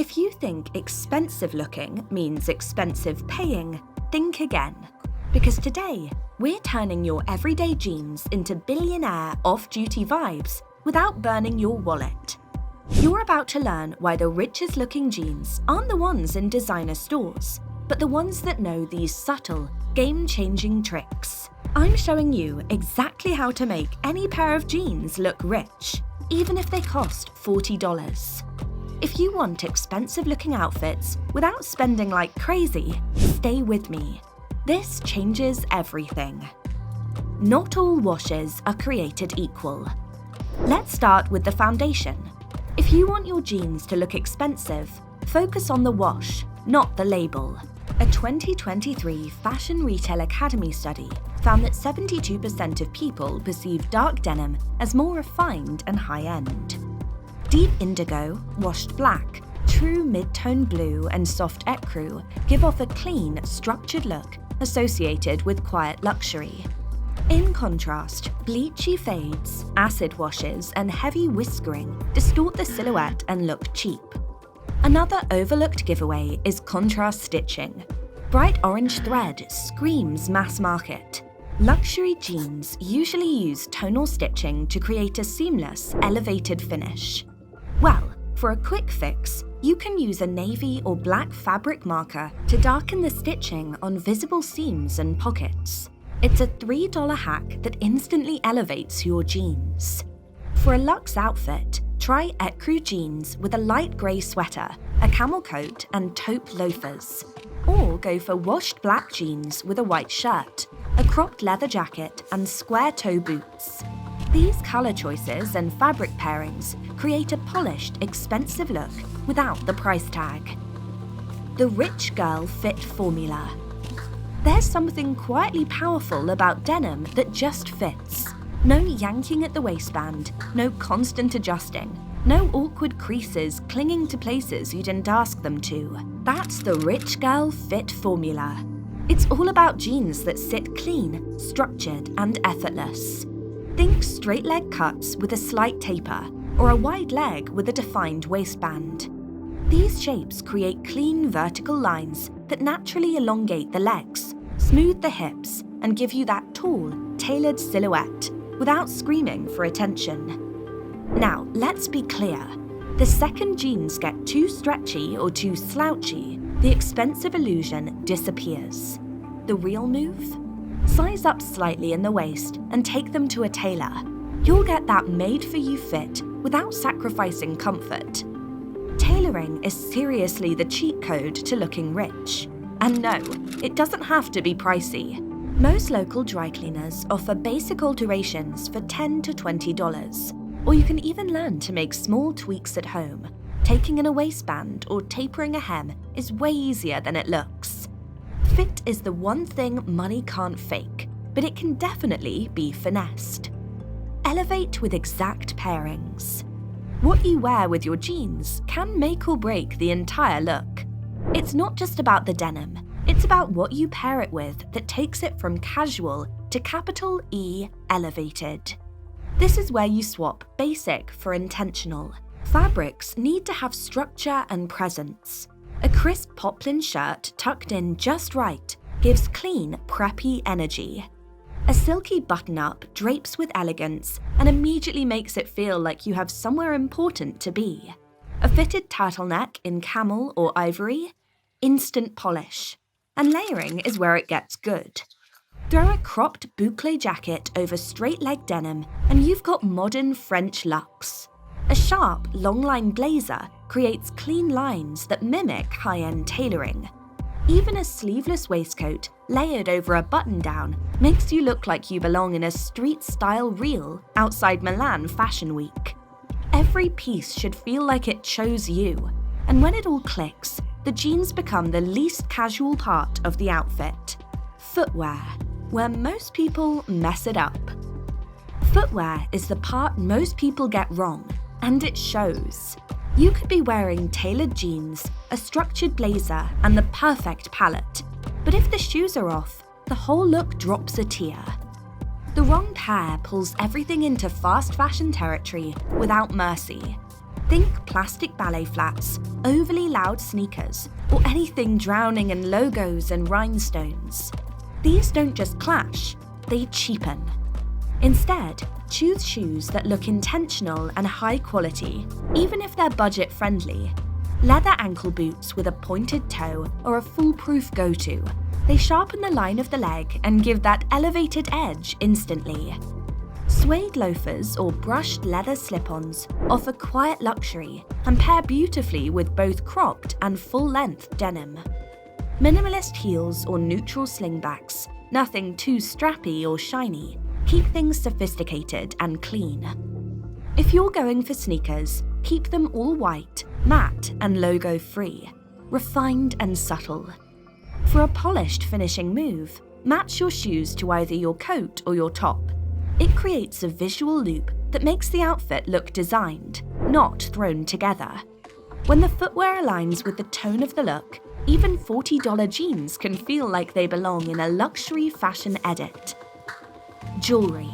If you think expensive looking means expensive paying, think again. Because today, we're turning your everyday jeans into billionaire off-duty vibes without burning your wallet. You're about to learn why the richest looking jeans aren't the ones in designer stores, but the ones that know these subtle, game-changing tricks. I'm showing you exactly how to make any pair of jeans look rich, even if they cost $40. If you want expensive-looking outfits without spending like crazy, stay with me. This changes everything. Not all washes are created equal. Let's start with the foundation. If you want your jeans to look expensive, focus on the wash, not the label. A 2023 Fashion Retail Academy study found that 72% of people perceive dark denim as more refined and high-end. Deep indigo, washed black, true mid-tone blue and soft ecru give off a clean, structured look associated with quiet luxury. In contrast, bleachy fades, acid washes, and heavy whiskering distort the silhouette and look cheap. Another overlooked giveaway is contrast stitching. Bright orange thread screams mass market. Luxury jeans usually use tonal stitching to create a seamless, elevated finish. Well, for a quick fix, you can use a navy or black fabric marker to darken the stitching on visible seams and pockets. It's a $3 hack that instantly elevates your jeans. For a luxe outfit, try ecru jeans with a light grey sweater, a camel coat, and taupe loafers. Or go for washed black jeans with a white shirt, a cropped leather jacket, and square toe boots. These colour choices and fabric pairings create a polished, expensive look without the price tag. The Rich Girl Fit Formula. There's something quietly powerful about denim that just fits. No yanking at the waistband, no constant adjusting, no awkward creases clinging to places you didn't ask them to. That's the Rich Girl Fit Formula. It's all about jeans that sit clean, structured, and effortless. Think straight leg cuts with a slight taper, or a wide leg with a defined waistband. These shapes create clean vertical lines that naturally elongate the legs, smooth the hips, and give you that tall, tailored silhouette without screaming for attention. Now, let's be clear. The second jeans get too stretchy or too slouchy, the expensive illusion disappears. The real move? Size up slightly in the waist and take them to a tailor. You'll get that made-for-you fit without sacrificing comfort. Tailoring is seriously the cheat code to looking rich. And no, it doesn't have to be pricey. Most local dry cleaners offer basic alterations for $10 to $20, or you can even learn to make small tweaks at home. Taking in a waistband or tapering a hem is way easier than it looks. Fit is the one thing money can't fake, but it can definitely be finessed. Elevate with exact pairings. What you wear with your jeans can make or break the entire look. It's not just about the denim, it's about what you pair it with that takes it from casual to capital E elevated. This is where you swap basic for intentional. Fabrics need to have structure and presence. A crisp poplin shirt tucked in just right gives clean, preppy energy. A silky button-up drapes with elegance and immediately makes it feel like you have somewhere important to be. A fitted turtleneck in camel or ivory? Instant polish. And layering is where it gets good. Throw a cropped boucle jacket over straight-leg denim and you've got modern French luxe. A sharp, long-line blazer creates clean lines that mimic high-end tailoring. Even a sleeveless waistcoat layered over a button-down makes you look like you belong in a street-style reel outside Milan Fashion Week. Every piece should feel like it chose you, and when it all clicks, the jeans become the least casual part of the outfit. Footwear, where most people mess it up. Footwear is the part most people get wrong, and it shows. You could be wearing tailored jeans, a structured blazer, and the perfect palette, but if the shoes are off, the whole look drops a tear. The wrong pair pulls everything into fast fashion territory without mercy. Think plastic ballet flats, overly loud sneakers, or anything drowning in logos and rhinestones. These don't just clash, they cheapen. Instead, choose shoes that look intentional and high quality, even if they're budget-friendly. Leather ankle boots with a pointed toe are a foolproof go-to. They sharpen the line of the leg and give that elevated edge instantly. Suede loafers or brushed leather slip-ons offer quiet luxury and pair beautifully with both cropped and full-length denim. Minimalist heels or neutral slingbacks, nothing too strappy or shiny, keep things sophisticated and clean. If you're going for sneakers, keep them all white, matte and logo-free, refined and subtle. For a polished finishing move, match your shoes to either your coat or your top. It creates a visual loop that makes the outfit look designed, not thrown together. When the footwear aligns with the tone of the look, even $40 jeans can feel like they belong in a luxury fashion edit. Jewelry.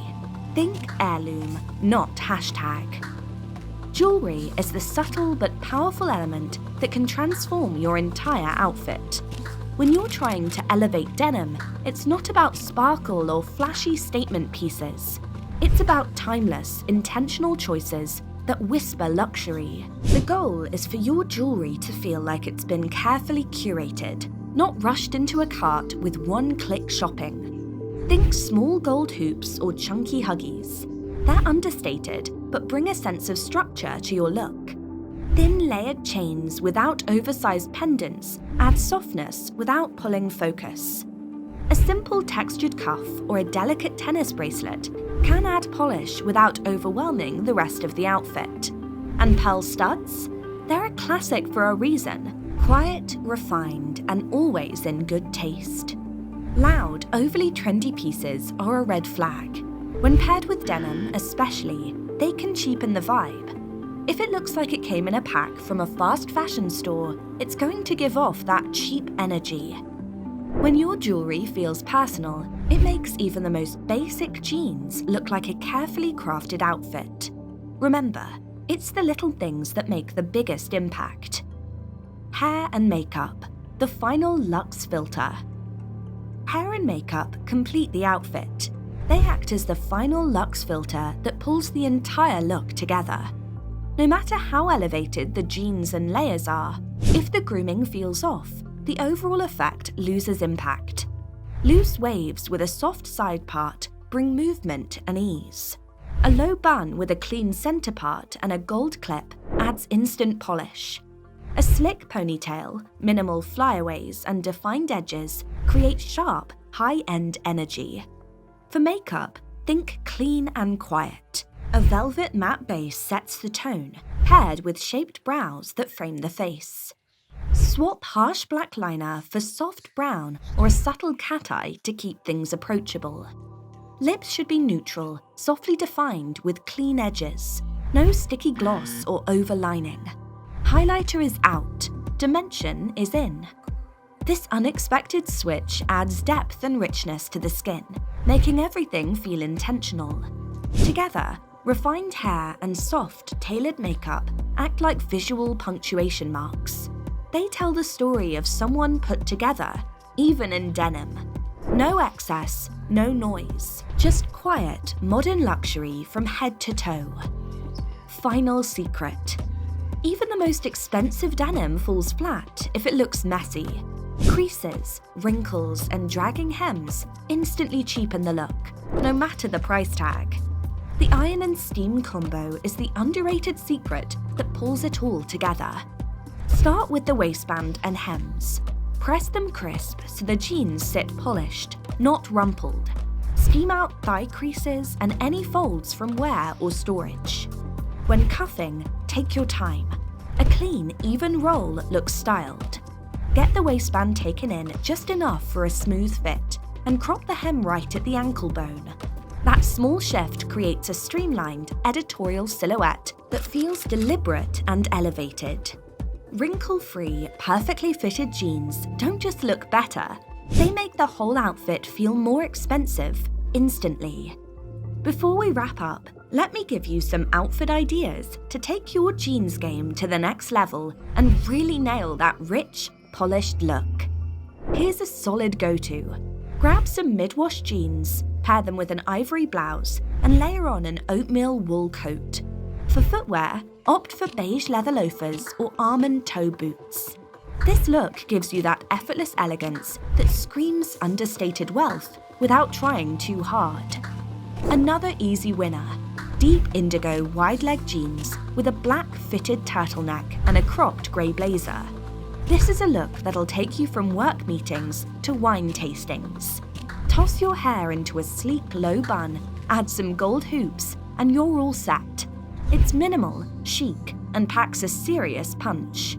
Think heirloom, not hashtag. Jewelry is the subtle but powerful element that can transform your entire outfit. When you're trying to elevate denim, it's not about sparkle or flashy statement pieces. It's about timeless, intentional choices that whisper luxury. The goal is for your jewelry to feel like it's been carefully curated, not rushed into a cart with one-click shopping. Think small gold hoops or chunky huggies. They're understated, but bring a sense of structure to your look. Thin layered chains without oversized pendants add softness without pulling focus. A simple textured cuff or a delicate tennis bracelet can add polish without overwhelming the rest of the outfit. And pearl studs? They're a classic for a reason. Quiet, refined, and always in good taste. Loud, overly trendy pieces are a red flag. When paired with denim, especially, they can cheapen the vibe. If it looks like it came in a pack from a fast fashion store, it's going to give off that cheap energy. When your jewelry feels personal, it makes even the most basic jeans look like a carefully crafted outfit. Remember, it's the little things that make the biggest impact. Hair and makeup, the final luxe filter. Hair and makeup complete the outfit. They act as the final luxe filter that pulls the entire look together. No matter how elevated the jeans and layers are, if the grooming feels off, the overall effect loses impact. Loose waves with a soft side part bring movement and ease. A low bun with a clean center part and a gold clip adds instant polish. A slick ponytail, minimal flyaways, and defined edges create sharp, high-end energy. For makeup, think clean and quiet. A velvet matte base sets the tone, paired with shaped brows that frame the face. Swap harsh black liner for soft brown or a subtle cat eye to keep things approachable. Lips should be neutral, softly defined with clean edges. No sticky gloss or overlining. Highlighter is out, dimension is in. This unexpected switch adds depth and richness to the skin, making everything feel intentional. Together, refined hair and soft, tailored makeup act like visual punctuation marks. They tell the story of someone put together, even in denim. No excess, no noise, just quiet, modern luxury from head to toe. Final secret. Even the most expensive denim falls flat if it looks messy. Creases, wrinkles, and dragging hems instantly cheapen the look, no matter the price tag. The iron and steam combo is the underrated secret that pulls it all together. Start with the waistband and hems. Press them crisp so the jeans sit polished, not rumpled. Steam out thigh creases and any folds from wear or storage. When cuffing, take your time. A clean, even roll looks styled. Get the waistband taken in just enough for a smooth fit and crop the hem right at the ankle bone. That small shift creates a streamlined, editorial silhouette that feels deliberate and elevated. Wrinkle-free, perfectly fitted jeans don't just look better, they make the whole outfit feel more expensive instantly. Before we wrap up, let me give you some outfit ideas to take your jeans game to the next level and really nail that rich, polished look. Here's a solid go-to. Grab some mid-wash jeans, pair them with an ivory blouse, and layer on an oatmeal wool coat. For footwear, opt for beige leather loafers or almond toe boots. This look gives you that effortless elegance that screams understated wealth without trying too hard. Another easy winner, deep indigo wide-leg jeans with a black fitted turtleneck and a cropped grey blazer. This is a look that'll take you from work meetings to wine tastings. Toss your hair into a sleek low bun, add some gold hoops, and you're all set. It's minimal, chic, and packs a serious punch.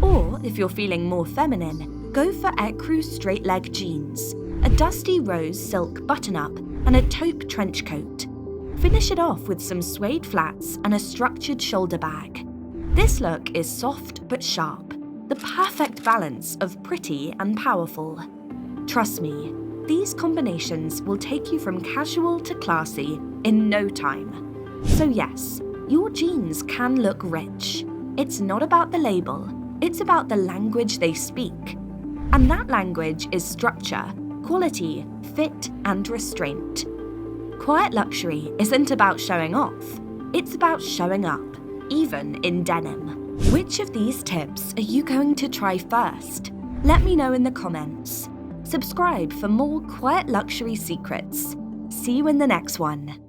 Or, if you're feeling more feminine, go for ecru straight-leg jeans, a dusty rose silk button-up, and a taupe trench coat. Finish it off with some suede flats and a structured shoulder bag. This look is soft but sharp, the perfect balance of pretty and powerful. Trust me, these combinations will take you from casual to classy in no time. So yes, your jeans can look rich. It's not about the label, it's about the language they speak. And that language is structure, quality, fit, and restraint. Quiet luxury isn't about showing off, it's about showing up, even in denim. Which of these tips are you going to try first? Let me know in the comments. Subscribe for more quiet luxury secrets. See you in the next one.